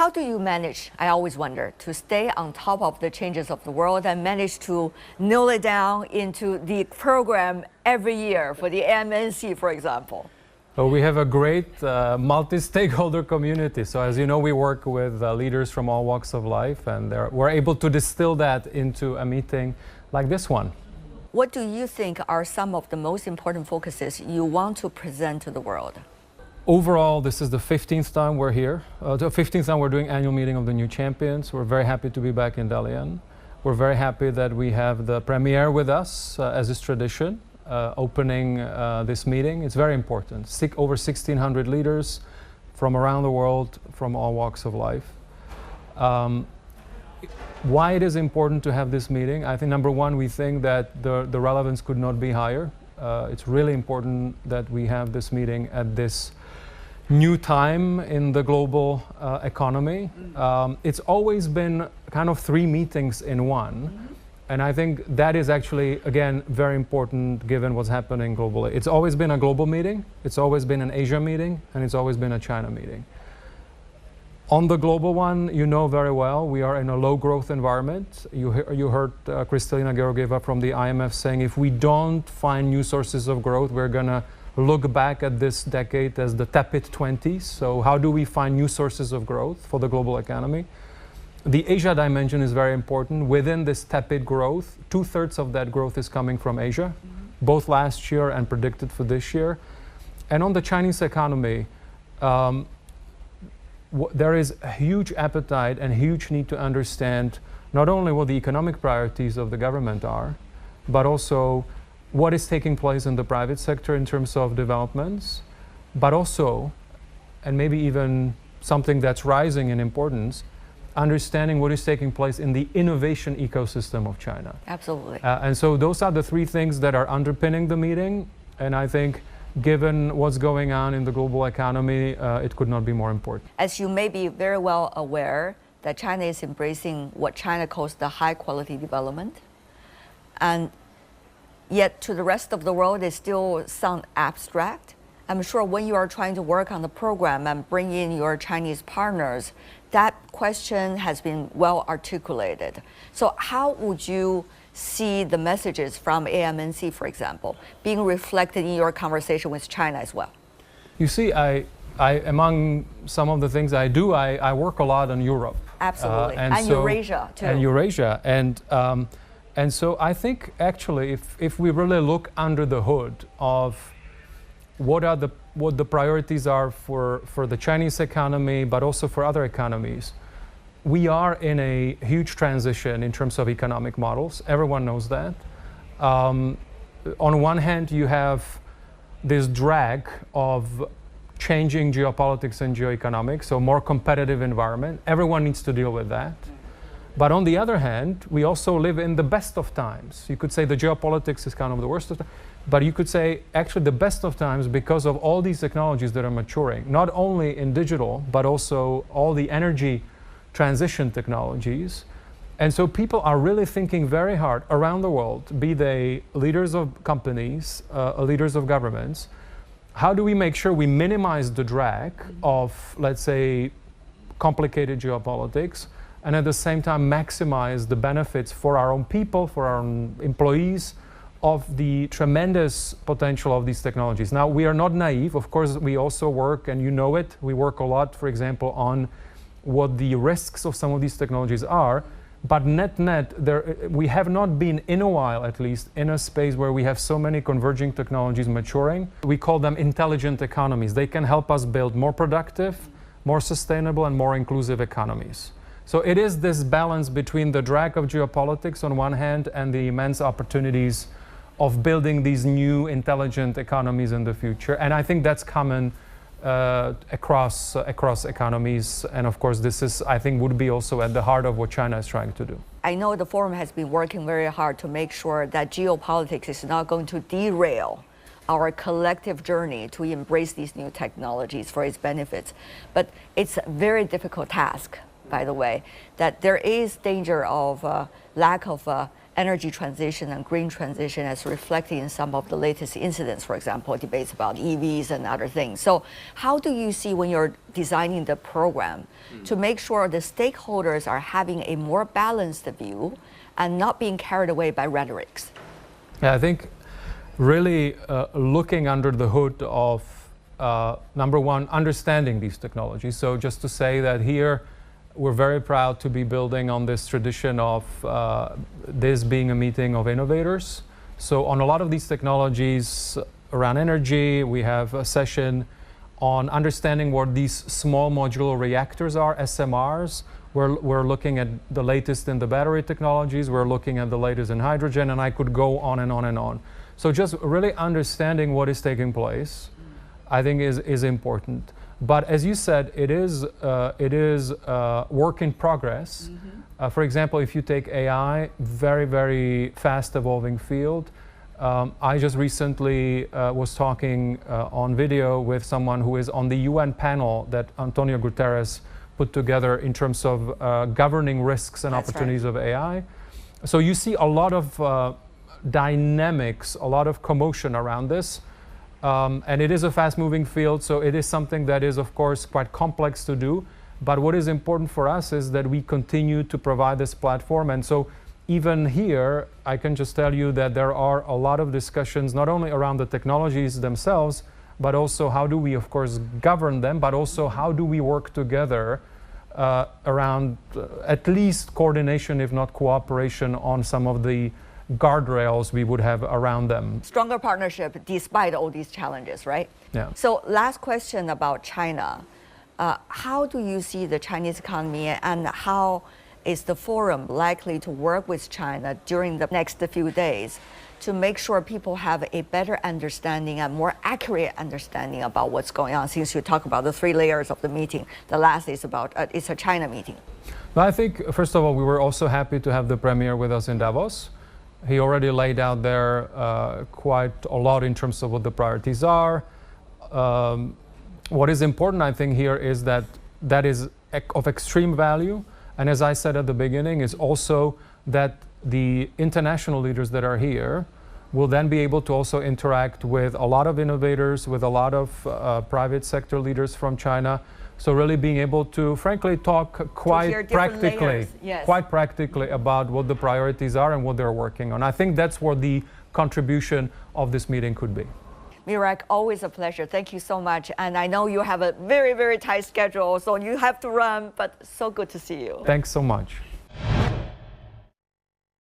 How do you manage, I always wonder, to stay on top of the changes of the world and manage to nail it down into the program every year for the AMNC, for example? Well, we have a great multi-stakeholder community. So as you know, we work with leaders from all walks of life, and we're able to distill that into a meeting like this one. What do you think are some of the most important focuses you want to present to the world? Overall, this is the 15th time we're here. The 15th time we're doing annual meeting of the new champions. We're very happy to be back in Dalian. We're very happy that we have the premier with us, as is tradition, opening this meeting. It's very important. Over 1,600 leaders from around the world, from all walks of life. Why it is important to have this meeting? I think number one, we think that the relevance could not be higher. It's really important that we have this meeting at this new time in the global economy. It's always been kind of 3 meetings in one. And I think that is actually, again, very important given what's happening globally. It's always been a global meeting, it's always been an Asia meeting, and it's always been a China meeting. On the global one, you know very well, we are in a low growth environment. You heard Kristalina Georgieva from the IMF saying if we don't find new sources of growth, we're gonna look back at this decade as the tepid 20s. So how do we find new sources of growth for the global economy? The Asia dimension is very important. Within this tepid growth, 2/3 of that growth is coming from Asia, both last year and predicted for this year. And on the Chinese economy, there is a huge appetite and huge need to understand not only what the economic priorities of the government are, but also what is taking place in the private sector in terms of developments, but also, and maybe even something that's rising in importance, understanding what is taking place in the innovation ecosystem of China. Absolutely. And so those are the 3 things that are underpinning the meeting. And I think given what's going on in the global economy, it could not be more important. As you may be very well aware, that China is embracing what China calls the high quality development. And yet to the rest of the world, it still sounds abstract. I'm sure when you are trying to work on the program and bring in your Chinese partners, that question has been well articulated. So how would you see the messages from AMNC, for example, being reflected in your conversation with China as well? You see, among some of the things I do, I work a lot on Europe. Absolutely, and Eurasia too. And Eurasia, and so I think actually if we really look under the hood of what the priorities are for the Chinese economy, but also for other economies, we are in a huge transition in terms of economic models. Everyone knows that. On one hand, you have this drag of changing geopolitics and geoeconomics, so more competitive environment. Everyone needs to deal with that. But on the other hand, we also live in the best of times. You could say the geopolitics is kind of the worst of times, but you could say actually the best of times because of all these technologies that are maturing, not only in digital, but also all the energy transition technologies. And so people are really thinking very hard around the world, be they leaders of companies, leaders of governments, how do we make sure we minimize the drag of, let's say, complicated geopolitics, and at the same time maximize the benefits for our own people, for our own employees, of the tremendous potential of these technologies. Now, we are not naive. Of course, we also work, and you know it, we work a lot, for example, on what the risks of some of these technologies are. But net, we have not been, in a while at least, in a space where we have so many converging technologies maturing. We call them intelligent economies. They can help us build more productive, more sustainable, and more inclusive economies. So it is this balance between the drag of geopolitics on one hand and the immense opportunities of building these new intelligent economies in the future. And I think that's common across economies. And of course, this is, I think, would be also at the heart of what China is trying to do. I know the forum has been working very hard to make sure that geopolitics is not going to derail our collective journey to embrace these new technologies for its benefits. But it's a very difficult task by the way, that there is danger of lack of energy transition and green transition as reflected in some of the latest incidents, for example, debates about EVs and other things. So how do you see when you're designing the program to make sure the stakeholders are having a more balanced view and not being carried away by rhetorics? Yeah, I think really looking under the hood of, number one, understanding these technologies. So just to say that here, we're very proud to be building on this tradition of this being a meeting of innovators. So on a lot of these technologies around energy, we have a session on understanding what these small modular reactors are, SMRs. We're looking at the latest in the battery technologies, we're looking at the latest in hydrogen, and I could go on and on and on. So just really understanding what is taking place, I think is important. But as you said, it is work in progress. For example, if you take AI, very, very fast evolving field. I just recently was talking on video with someone who is on the UN panel that Antonio Guterres put together in terms of governing risks and opportunities of AI. So you see a lot of dynamics, a lot of commotion around this. And it is a fast-moving field, so it is something that is, of course, quite complex to do. But what is important for us is that we continue to provide this platform. And so even here, I can just tell you that there are a lot of discussions, not only around the technologies themselves, but also how do we, of course, govern them, but also how do we work together around at least coordination, if not cooperation, on some of the guardrails we would have around them. Stronger partnership despite all these challenges, right? Yeah. So last question about China. How do you see the Chinese economy, and how is the forum likely to work with China during the next few days to make sure people have a better understanding and more accurate understanding about what's going on, since you talk about the 3 layers of the meeting? The last is about, it's a China meeting. Well, I think, first of all, we were also happy to have the Premier with us in Davos. He already laid out there quite a lot in terms of what the priorities are. What is important, I think, here is that that is of extreme value. And as I said at the beginning, is also that the international leaders that are here will then be able to also interact with a lot of innovators, with a lot of private sector leaders from China. So really being able to, frankly, talk quite practically about what the priorities are and what they're working on. I think that's what the contribution of this meeting could be. Mirek, always a pleasure. Thank you so much. And I know you have a very, very tight schedule, so you have to run, but so good to see you. Thanks so much.